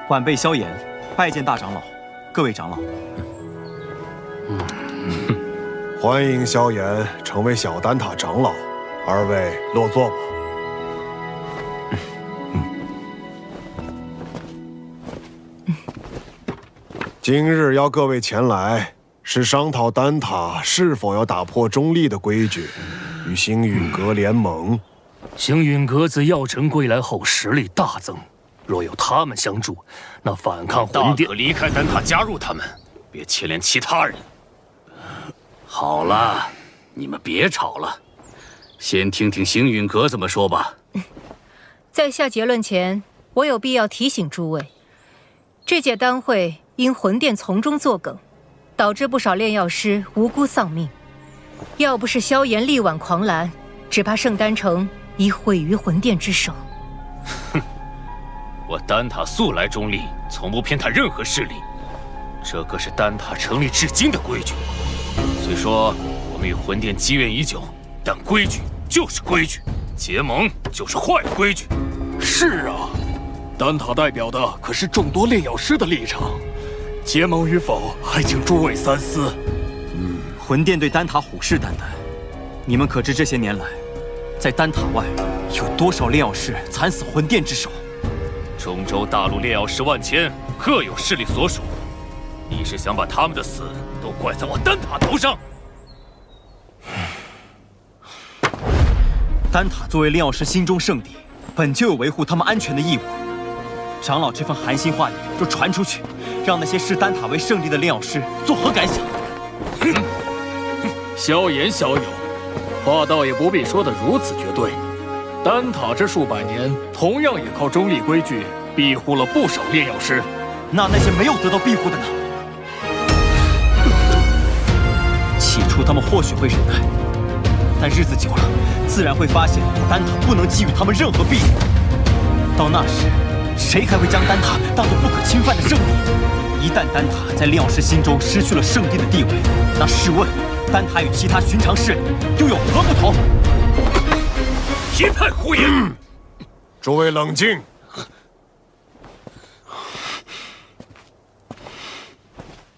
晚辈萧炎，拜见大长老，各位长老。欢迎萧炎成为小丹塔长老，二位落座吧。今日邀各位前来，是商讨丹塔是否要打破中立的规矩，与星陨阁联盟。星陨阁自药尘归来后实力大增，若有他们相助，那反抗魂殿大可离开丹塔加入他们，别牵连其他人。好了，你们别吵了，先听听星陨阁怎么说吧。在下结论前，我有必要提醒诸位，这届丹会因魂殿从中作梗，导致不少炼药师无辜丧命。要不是萧炎力挽狂澜，只怕圣丹城已毁于魂殿之手。哼，我丹塔素来中立，从不偏袒任何势力，这可是丹塔成立至今的规矩。虽说我们与魂殿积怨已久，但规矩就是规矩，结盟就是坏规矩。是啊，丹塔代表的可是众多炼药师的立场，结盟与否还请诸位三思。魂殿对丹塔虎视眈眈，你们可知这些年来，在丹塔外有多少炼药师惨死魂殿之手？中州大陆炼药师万千，各有势力所属。你是想把他们的死都怪在我丹塔头上？丹塔作为炼药师心中圣地，本就有维护他们安全的义务。长老这番寒心话语若传出去，让那些视丹塔为圣地的炼药师作何感想？萧炎萧友，话倒也不必说得如此绝对。丹塔这数百年，同样也靠中立规矩庇护了不少炼药师。那些没有得到庇护的呢？起初他们或许会忍耐，但日子久了，自然会发现丹塔不能给予他们任何庇护。到那时，谁还会将丹塔当作不可侵犯的圣地？一旦丹塔在炼药师心中失去了圣地的地位，那试问，丹塔与其他寻常势力又有何不同？一派胡言！诸位冷静。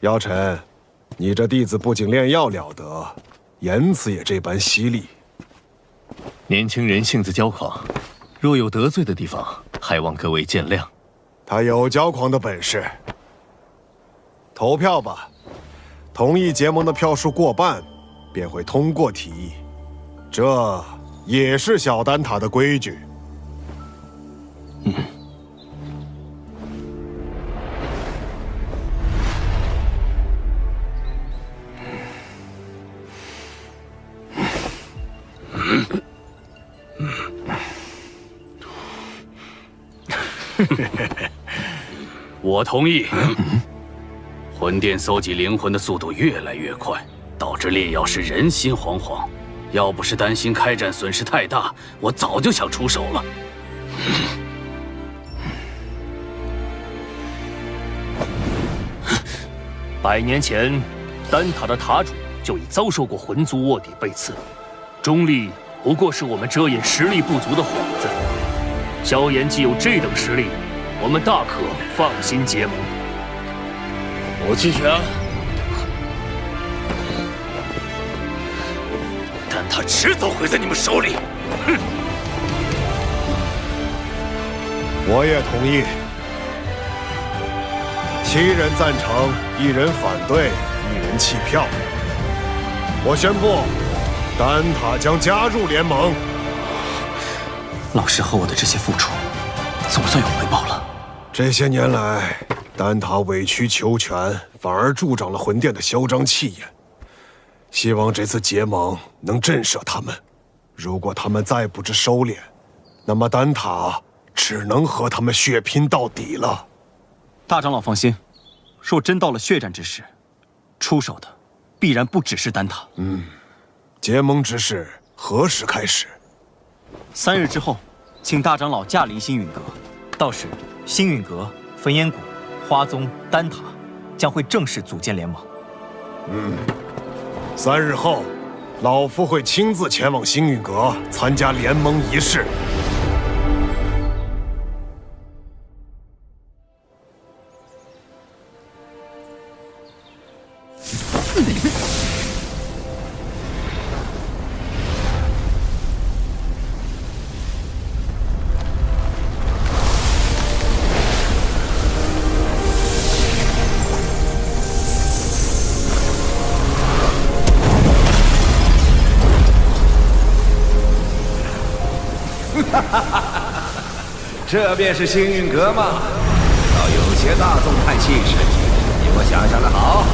药尘，你这弟子不仅炼药了得，言辞也这般犀利。年轻人性子骄狂，若有得罪的地方，还望各位见谅。他有骄狂的本事。投票吧，同意结盟的票数过半，便会通过提议。这也是小丹塔的规矩。我同意。魂殿搜集灵魂的速度越来越快，导致炼药师人心惶惶。要不是担心开战损失太大，我早就想出手了。100年前，丹塔的塔主就已遭受过魂族卧底被刺，中立不过是我们遮掩实力不足的幌子。萧炎既有这等实力，我们大可放心结盟。我弃权。但他迟早毁在你们手里。哼！我也同意。7人赞成，1人反对，1人弃票。我宣布，丹塔将加入联盟。老师和我的这些付出，总算有回报了。这些年来，丹塔委曲求全，反而助长了魂殿的嚣张气焰。希望这次结盟能震慑他们。如果他们再不知收敛，那么丹塔只能和他们血拼到底了。大长老放心，若真到了血战之时，出手的必然不只是丹塔。结盟之事何时开始？3日之后，请大长老驾临星陨阁。到时，星陨阁、焚烟谷、花宗、丹塔将会正式组建联盟。3日后，老夫会亲自前往星陨阁参加联盟仪式。这便是星陨阁吗？倒有些大宗派气势，比我想象的好。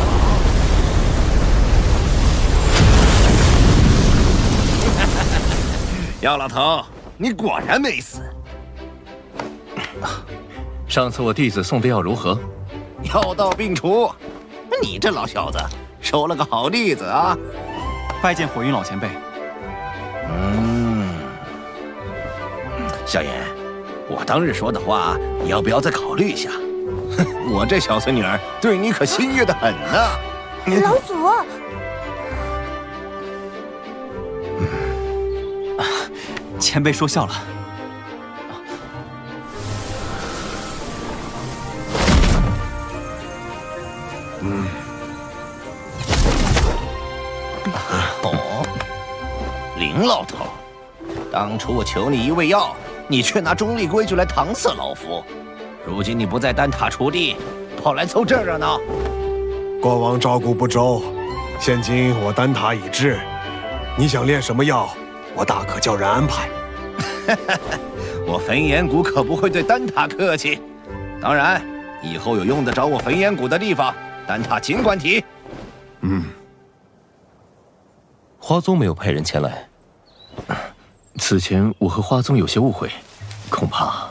姚老头，你果然没死。上次我弟子送的药如何？药到病除。你这老小子收了个好弟子啊！拜见火云老前辈。萧炎，我当日说的话，你要不要再考虑一下？我这小孙女儿对你可心悦得很呢。老祖，前辈说笑了。林老头，当初我求你一味药，你却拿中立规矩来搪塞老夫。如今你不在丹塔锄地，跑来凑这热闹。过往照顾不周，现今我丹塔已至，你想炼什么药，我大可叫人安排。我焚炎谷可不会对丹塔客气。当然，以后有用得着我焚炎谷的地方，丹塔尽管提。花宗没有派人前来。此前我和花宗有些误会，恐怕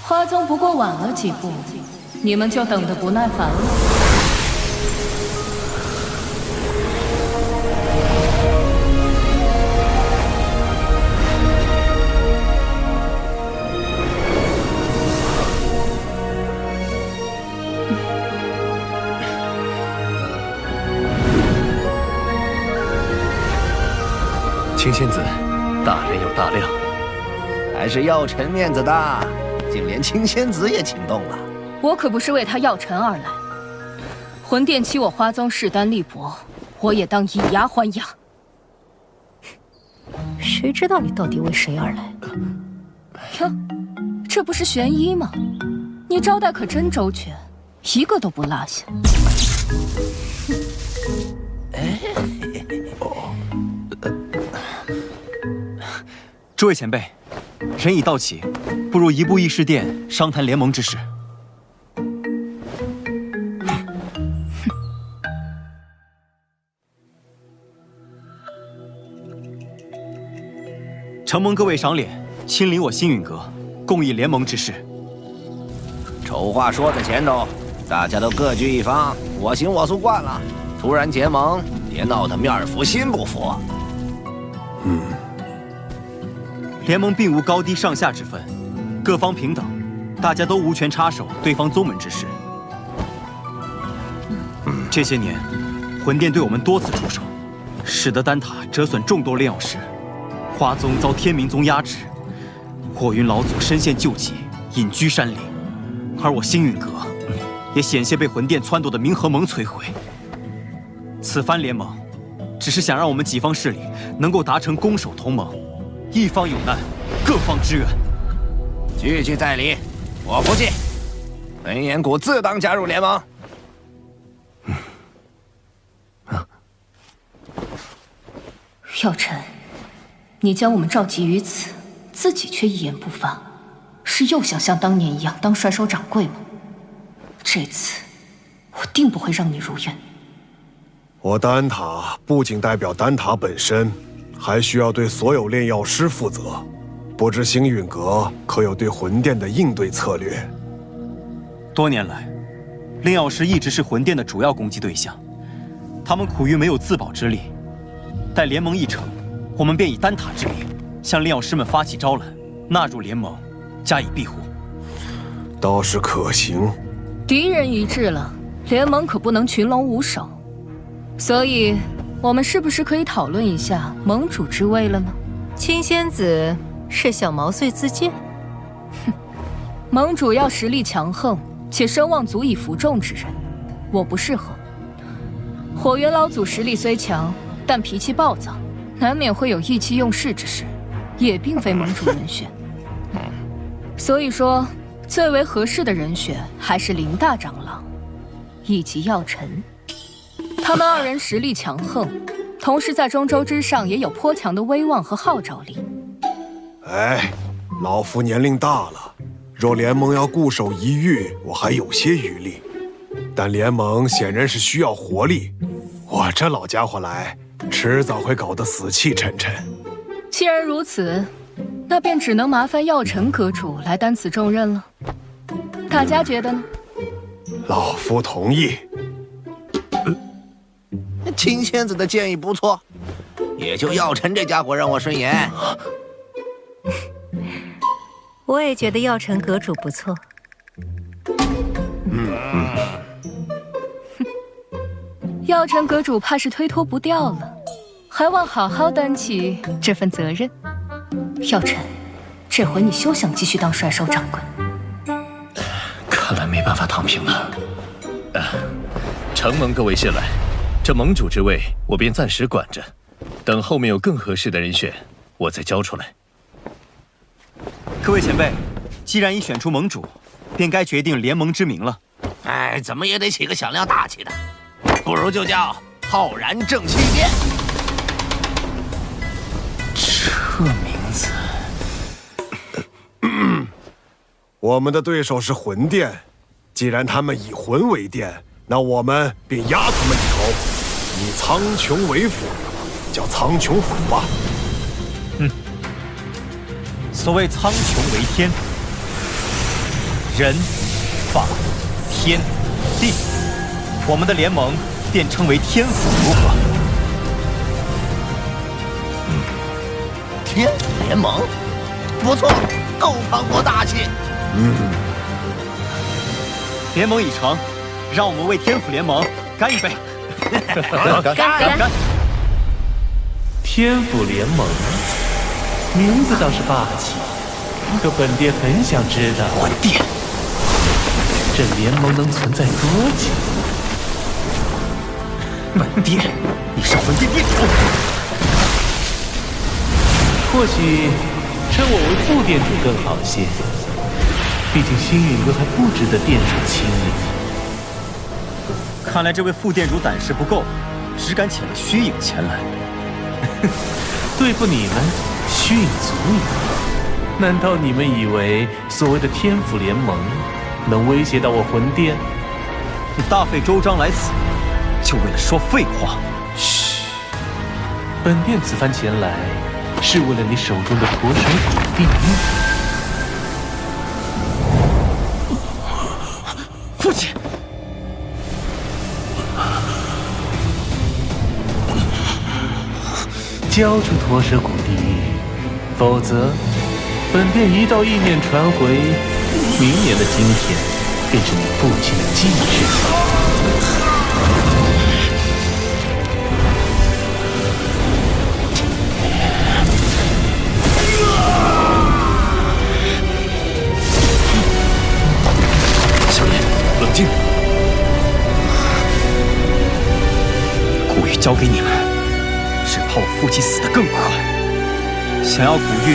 花宗不过晚了几步，你们就等得不耐烦了。青仙子，大人有大量，还是药尘面子大，竟连青仙子也请动了。我可不是为他药尘而来。魂殿欺我花宗势单力薄，我也当以牙还牙。谁知道你到底为谁而来？哟，这不是玄一吗？你招待可真周全，一个都不落下。诸位前辈，人已到齐，不如移步议事殿商谈联盟之事。承蒙各位赏脸，亲临我星陨阁，共议联盟之事。丑话说在前头，大家都各据一方，我行我素惯了，突然结盟，别闹得面儿服心不服。联盟并无高低上下之分，各方平等，大家都无权插手对方宗门之事。这些年，魂殿对我们多次出手，使得丹塔折损众多炼药师，花宗遭天明宗压制，火云老祖身陷救急，隐居山林，而我星陨阁也险些被魂殿撺掇的冥河盟摧毁。此番联盟，只是想让我们几方势力能够达成攻守同盟。一方有难，各方支援。句句在理，我不信。焚炎谷自当加入联盟。药尘，你将我们召集于此，自己却一言不发，是又想像当年一样当甩手掌柜吗？这次，我定不会让你如愿。我丹塔不仅代表丹塔本身，还需要对所有炼药师负责。不知星陨阁可有对魂殿的应对策略？多年来，炼药师一直是魂殿的主要攻击对象，他们苦于没有自保之力。待联盟一成，我们便以丹塔之名向炼药师们发起招揽，纳入联盟，加以庇护。倒是可行。敌人一致了，联盟可不能群龙无首。所以，我们是不是可以讨论一下盟主之位了呢？青仙子是想毛遂自荐？哼，盟主要实力强横且声望足以服众之人，我不适合。火元老祖实力虽强，但脾气暴躁，难免会有意气用事之时，也并非盟主人选。所以说，最为合适的人选还是林大长老以及药尘。他们二人实力强横，同时在中州之上也有颇强的威望和号召力。哎，老夫年龄大了，若联盟要固守一隅，我还有些余力。但联盟显然是需要活力，我这老家伙来，迟早会搞得死气沉沉。既然如此，那便只能麻烦药尘阁主来担此重任了。大家觉得呢？老夫同意。青仙子的建议不错，也就药尘这家伙让我顺眼。我也觉得药尘阁主不错。药尘阁主怕是推脱不掉了，还望好好担起这份责任。药尘，这回你休想继续当帅首掌柜。看来没办法躺平了。承蒙各位信赖，这盟主之位我便暂时管着，等后面有更合适的人选，我再交出来。各位前辈，既然已选出盟主，便该决定联盟之名了。哎，怎么也得起个响亮大气的，不如就叫浩然正气殿。这名字，我们的对手是魂殿，既然他们以魂为殿，那我们便压他们一头，以苍穹为府，叫苍穹府吧。所谓苍穹为天，人、法、天、地，我们的联盟便称为天府，如何？天府联盟，不错，够磅礴大气。联盟已成，让我们为天府联盟干一杯！干！天府联盟，名字倒是霸气，可本殿很想知道，魂殿，这联盟能存在多久？门殿，你是魂殿殿主。或许称我为副殿主更好些，毕竟星陨阁还不值得殿主亲临。看来这位副殿主胆识不够，只敢遣了虚影前来。对付你们，虚影足矣。难道你们以为所谓的天府联盟能威胁到我魂殿？你大费周章来此，就为了说废话？嘘，本殿此番前来，是为了你手中的驼手古地狱。父亲，交出驼蛇谷地狱，否则本殿一道意念传回，明年的今天便是你父亲的忌日。小爷，冷静。古玉交给你们，只怕我父亲死得更快。想要古玉，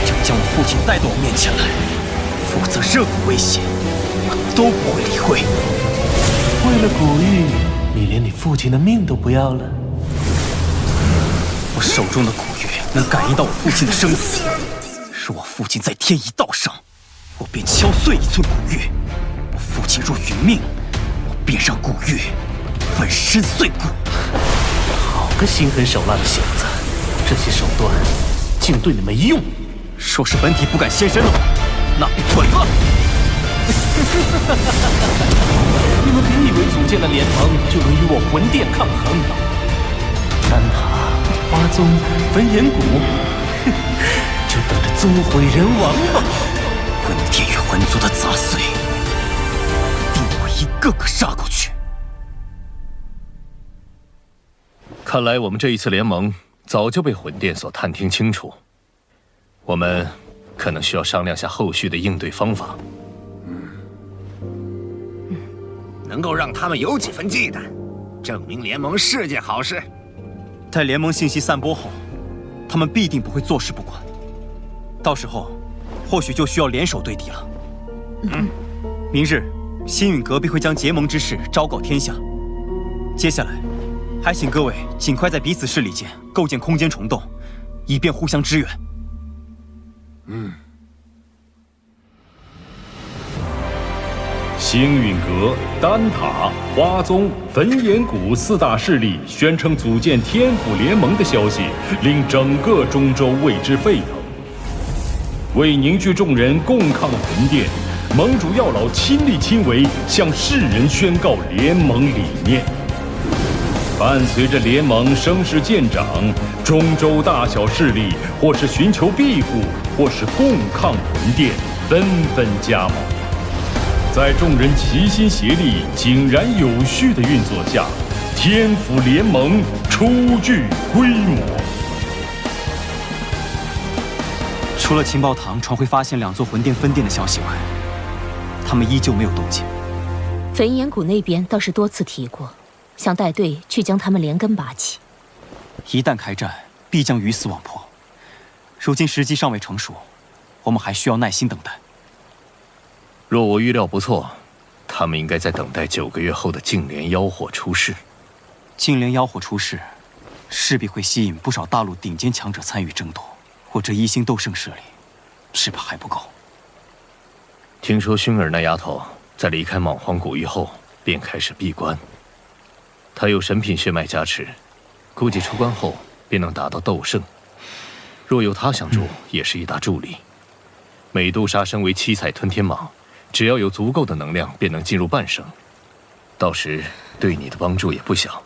就将我父亲带到我面前来，否则任何威胁，我都不会理会。为了古玉，你连你父亲的命都不要了？我手中的古玉能感应到我父亲的生死，若我父亲在天一道上，我便敲碎一寸古玉；我父亲若殒命，我便让古玉粉身碎骨。好个心狠手辣的小子，这些手段竟对你没用。若是本体不敢现身的话，那便滚吧！你们别以为组建了联盟就能与我魂殿抗衡。丹塔、花宗、焚炎谷，就等着纵毁人亡吧！魂殿与魂族的杂碎，定个个杀过去。看来我们这一次联盟早就被魂殿所探听清楚，我们可能需要商量下后续的应对方法。能够让他们有几分忌惮，证明联盟是件好事。待联盟信息散播后，他们必定不会坐视不管。到时候，或许就需要联手对敌了。明日，星陨阁必会将结盟之事昭告天下。接下来，还请各位尽快在彼此势力间构建空间虫洞，以便互相支援。星陨阁、丹塔、花宗、焚炎谷4大势力宣称组建天府联盟的消息，令整个中州为之沸腾。为凝聚众人共抗魂殿，盟主药老亲力亲为，向世人宣告联盟理念。伴随着联盟声势渐长，中州大小势力或是寻求庇护，或是共抗魂殿，纷纷加盟。在众人齐心协力、井然有序的运作下，天府联盟初具规模。除了情报堂传回发现2座魂殿分殿的消息外，他们依旧没有动静。焚炎谷那边倒是多次提过，想带队去将他们连根拔起。一旦开战，必将鱼死网破。如今时机尚未成熟，我们还需要耐心等待。若我预料不错，他们应该在等待9个月后的净莲妖火出世。净莲妖火出世，势必会吸引不少大陆顶尖强者参与争夺。我这1星斗圣势力，只怕还不够。听说薰儿那丫头在离开莽荒古域后，便开始闭关。她有神品血脉加持，估计出关后便能达到斗圣。若有她相助，也是一大助力。美杜莎身为7彩吞天蟒，只要有足够的能量，便能进入半圣。到时对你的帮助也不小。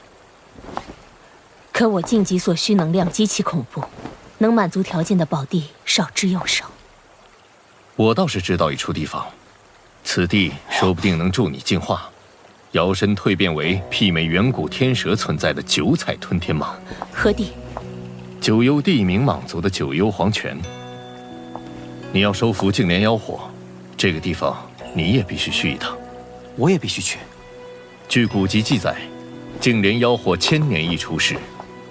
可我晋级所需能量极其恐怖，能满足条件的宝地少之又少。我倒是知道一处地方，此地说不定能助你进化，摇身蜕变为媲美远古天蛇存在的9彩吞天蟒。何地？九幽地冥蟒族的九幽黄泉。你要收服净莲妖火，这个地方你也必须去一趟。我也必须去。据古籍记载，净莲妖火1000年一出世，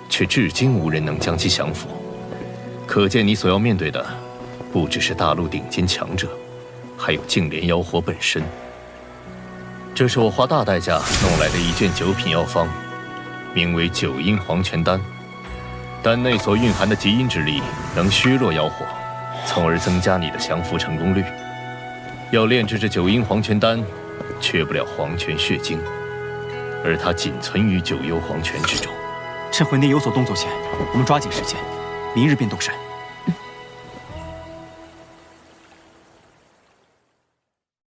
却至今无人能将其降服。可见你所要面对的，不只是大陆顶尖强者，还有净莲妖火本身。这是我花大代价弄来的一卷9品药方，名为9阴黄泉丹。丹内所蕴含的极阴之力，能削弱妖火，从而增加你的降服成功率。要炼制这9阴黄泉丹，缺不了黄泉血晶，而它仅存于9幽黄泉之中。趁魂殿有所动作前，我们抓紧时间，明日便动身。